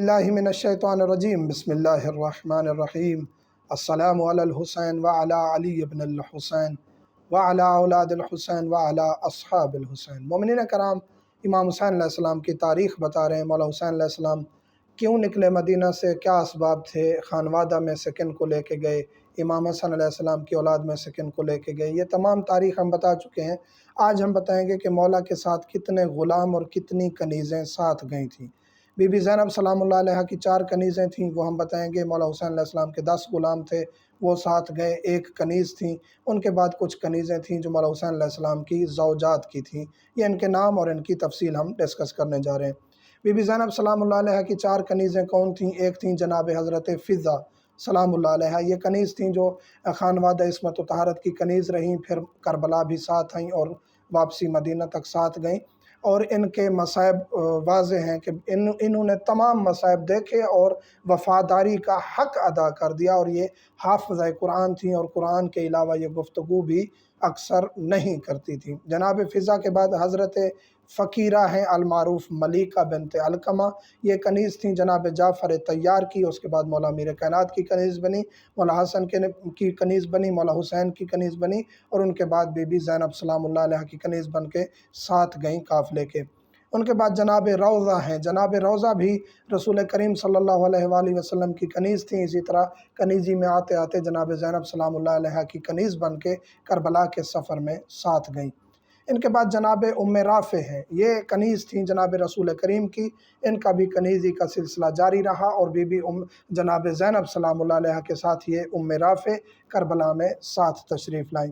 باللہ من الشیطان الرجیم بسم اللہ الرحمن الرحیم السلام علی الحسین وعلی علی ابن الحسین وعلی اولاد الحسین وعلی اصحاب الحسین۔ مومنین کرام، امام حسین علیہ السلام کی تاریخ بتا رہے ہیں۔ مولا حسین علیہ السلام کیوں نکلے مدینہ سے، کیا اسباب تھے، خانوادہ میں سے کن کو لے کے گئے، امام حسن علیہ السلام کی اولاد میں سے کن کو لے کے گئے، یہ تمام تاریخ ہم بتا چکے ہیں۔ آج ہم بتائیں گے کہ مولا کے ساتھ کتنے غلام اور کتنی کنیزیں ساتھ گئی تھیں۔ بی بی زینب سلام اللہ علیہ کی 4 کنیزیں تھیں، وہ ہم بتائیں گے۔ مولا حسین علیہ السلام کے 10 غلام تھے، وہ ساتھ گئے، 1 کنیز تھیں۔ ان کے بعد کچھ کنیزیں تھیں جو مولا حسین علیہ السلام کی زوجات کی تھیں۔ یہ ان کے نام اور ان کی تفصیل ہم ڈسکس کرنے جا رہے ہیں۔ بی بی زینب سلام اللہ علیہ کی 4 کنیزیں کون تھیں؟ ایک تھیں جناب حضرت فضہ سلام اللہ علیہ، یہ کنیز تھیں جو خانوادہ عصمت و طہارت کی کنیز رہیں، پھر کربلا بھی ساتھ آئیں اور واپسی مدینہ تک ساتھ گئیں۔ اور ان کے مصائب واضح ہیں کہ انہوں نے تمام مصائب دیکھے اور وفاداری کا حق ادا کر دیا، اور یہ حافظہ قرآن تھیں اور قرآن کے علاوہ یہ گفتگو بھی اکثر نہیں کرتی تھیں۔ جناب فضہ کے بعد حضرت فقیرہ ہیں المعروف ملیکہ بنت علقمہ، یہ کنیز تھیں جناب جعفر طیار کی۔ اس کے بعد مولا امیر کائنات کی کنیز بنی، مولا حسن کی کنیز بنی، مولا حسین کی کنیز بنی، اور ان کے بعد بی بی زینب سلام اللہ علیہ کی کنیز بن کے ساتھ گئیں قافلے کے۔ ان کے بعد جناب روضہ ہیں، جناب روضہ بھی رسول کریم صلی اللہ علیہ وآلہ وسلم کی کنیز تھیں۔ اسی طرح کنیزی میں آتے آتے جناب زینب سلام اللہ علیہ کی کنیز بن کے کربلا کے سفر میں ساتھ گئیں۔ ان کے بعد جناب ام رافع ہیں، یہ کنیز تھیں جناب رسول کریم کی، ان کا بھی کنیزی کا سلسلہ جاری رہا، اور بی بی جناب زینب سلام اللہ علیہ کے ساتھ یہ ام رافع کربلا میں ساتھ تشریف لائیں۔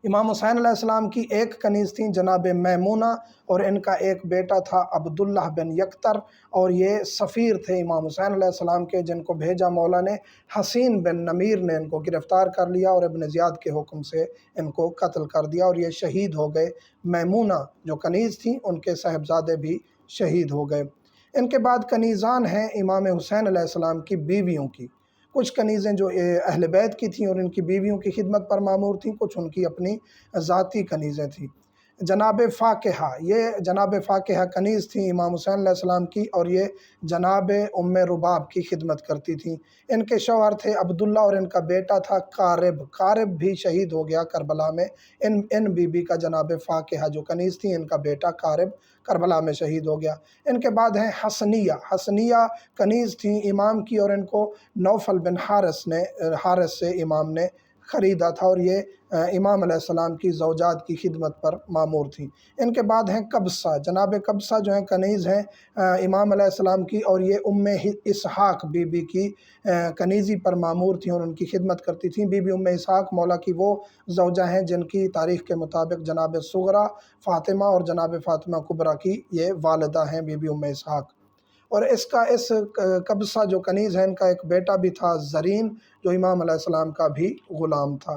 امام حسین علیہ السلام کی 1 کنیز تھیں جناب میمونہ، اور ان کا ایک بیٹا تھا عبداللہ بن یکتر، اور یہ سفیر تھے امام حسین علیہ السلام کے، جن کو بھیجا مولا نے۔ حسین بن نمیر نے ان کو گرفتار کر لیا اور ابن زیاد کے حکم سے ان کو قتل کر دیا، اور یہ شہید ہو گئے۔ میمونہ جو کنیز تھیں، ان کے صاحبزادے بھی شہید ہو گئے۔ ان کے بعد کنیزان ہیں امام حسین علیہ السلام کی بیویوں کی، کچھ کنیزیں جو اہل بیت کی تھیں اور ان کی بیویوں کی خدمت پر مامور تھیں، کچھ ان کی اپنی ذاتی کنیزیں تھیں۔ جناب فاقہہ، یہ جناب فاقہہ کنیز تھیں امام حسین علیہ السلام کی، اور یہ جناب ام رباب کی خدمت کرتی تھیں۔ ان کے شوہر تھے عبداللہ، اور ان کا بیٹا تھا قارب بھی شہید ہو گیا کربلا میں۔ ان بی بی کا جناب فاقہہ جو کنیز تھیں، ان کا بیٹا قارب کربلا میں شہید ہو گیا۔ ان کے بعد ہیں حسنیہ کنیز تھیں امام کی، اور ان کو نوفل بن حارث سے امام نے خریدا تھا، اور یہ امام علیہ السلام کی زوجات کی خدمت پر مامور تھیں۔ ان کے بعد ہیں قبصہ، جناب قبصہ جو ہیں کنیز ہیں امام علیہ السلام کی، اور یہ ام اسحاق بی بی کی کنیزی پر مامور تھیں اور ان کی خدمت کرتی تھیں۔ بی بی ام اسحاق مولا کی وہ زوجہ ہیں جن کی تاریخ کے مطابق جناب صغرا فاطمہ اور جناب فاطمہ کبریٰ کی یہ والدہ ہیں بی بی ام اسحاق۔ اور اس قبصہ جو کنیز ہے، ان کا ایک بیٹا بھی تھا زرین، جو امام علیہ السلام کا بھی غلام تھا۔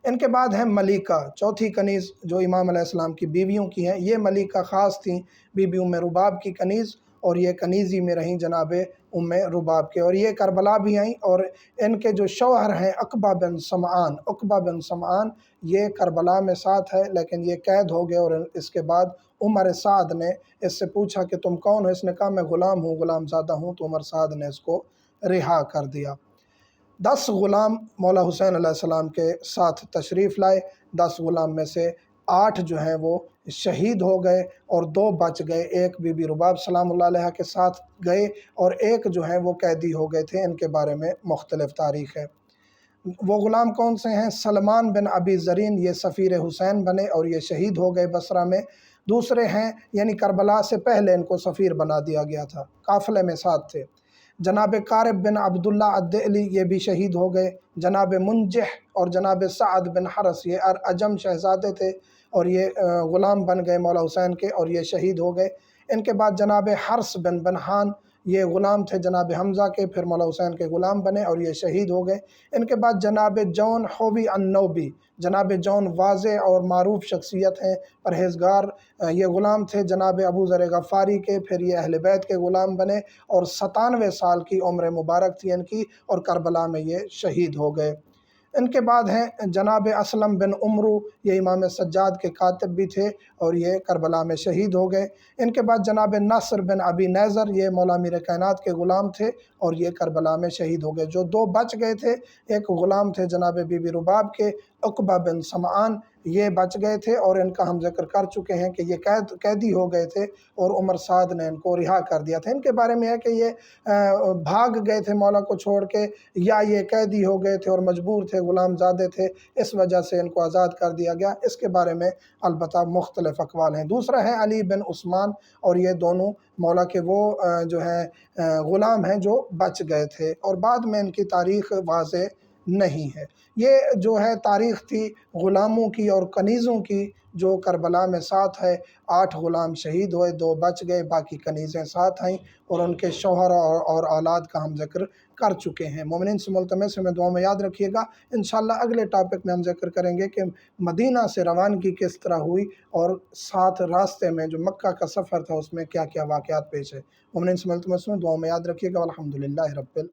ان کے بعد ہیں ملیکہ، چوتھی کنیز جو امام علیہ السلام کی بیویوں کی ہیں۔ یہ ملیکہ خاص تھیں بی بی ام رباب کی کنیز، اور یہ کنیزی میں رہیں جناب ام رباب کے، اور یہ کربلا بھی آئیں۔ اور ان کے جو شوہر ہیں عقبہ بن سمعان، یہ کربلا میں ساتھ ہے، لیکن یہ قید ہو گئے، اور اس کے بعد عمر سعد نے اس سے پوچھا کہ تم کون ہو؟ اس نے کہا میں غلام ہوں، غلام زادہ ہوں، تو عمر سعد نے اس کو رہا کر دیا۔ 10 غلام مولا حسین علیہ السلام کے ساتھ تشریف لائے۔ 10 غلام میں سے 8 جو ہیں وہ شہید ہو گئے، اور 2 بچ گئے۔ ایک بی بی رباب سلام اللہ علیہ کے ساتھ گئے، اور ایک جو ہیں وہ قیدی ہو گئے تھے۔ ان کے بارے میں مختلف تاریخ ہے۔ وہ غلام کون سے ہیں؟ سلمان بن ابی زرین، یہ سفیر حسین بنے اور یہ شہید ہو گئے بصرہ میں۔ دوسرے ہیں، یعنی کربلا سے پہلے ان کو سفیر بنا دیا گیا تھا، قافلے میں ساتھ تھے، جناب قارب بن عبداللہ الدئلی، یہ بھی شہید ہو گئے۔ جناب منجح اور جناب سعد بن حرس، یہ عجم شہزادے تھے، اور یہ غلام بن گئے مولا حسین کے، اور یہ شہید ہو گئے۔ ان کے بعد جناب حرس بن بنحان، یہ غلام تھے جناب حمزہ کے، پھر مولا حسین کے غلام بنے اور یہ شہید ہو گئے۔ ان کے بعد جناب جون حوی النوبی، جناب جون واضح اور معروف شخصیت ہیں، پرہیزگار، یہ غلام تھے جناب ابو ذر غفاری کے، پھر یہ اہل بیت کے غلام بنے، اور 97 سال کی عمر مبارک تھی ان کی، اور کربلا میں یہ شہید ہو گئے۔ ان کے بعد ہیں جناب اسلم بن عمرو، یہ امام سجاد کے کاتب بھی تھے اور یہ کربلا میں شہید ہو گئے۔ ان کے بعد جناب نصر بن ابی نیزر، یہ مولا میر کائنات کے غلام تھے اور یہ کربلا میں شہید ہو گئے۔ جو دو بچ گئے تھے، ایک غلام تھے جناب بی بی رباب کے عقبہ بن سمعان، یہ بچ گئے تھے اور ان کا ہم ذکر کر چکے ہیں کہ یہ قیدی ہو گئے تھے اور عمر سعد نے ان کو رہا کر دیا تھا۔ ان کے بارے میں ہے کہ یہ بھاگ گئے تھے مولا کو چھوڑ کے، یا یہ قیدی ہو گئے تھے اور مجبور تھے، غلام زادے تھے، اس وجہ سے ان کو آزاد کر دیا گیا۔ اس کے بارے میں البتہ مختلف اقوال ہیں۔ دوسرا ہے علی بن عثمان، اور یہ دونوں مولا کے وہ جو ہیں غلام ہیں جو بچ گئے تھے، اور بعد میں ان کی تاریخ واضح نہیں ہے۔ یہ جو ہے تاریخ تھی غلاموں کی اور کنیزوں کی، جو کربلا میں ساتھ ہے۔ 8 غلام شہید ہوئے، 2 بچ گئے، باقی کنیزیں ساتھ آئیں، اور ان کے شوہر اور اولاد کا ہم ذکر کر چکے ہیں۔ مومنین سے ملتمس میں دعا میں یاد رکھیے گا۔ انشاءاللہ اگلے ٹاپک میں ہم ذکر کریں گے کہ مدینہ سے روانگی کس طرح ہوئی، اور ساتھ راستے میں جو مکہ کا سفر تھا اس میں کیا کیا واقعات پیش ہے۔ مومنین سے ملتمس میں دعا میں یاد رکھیے گا۔ الحمدللہ رب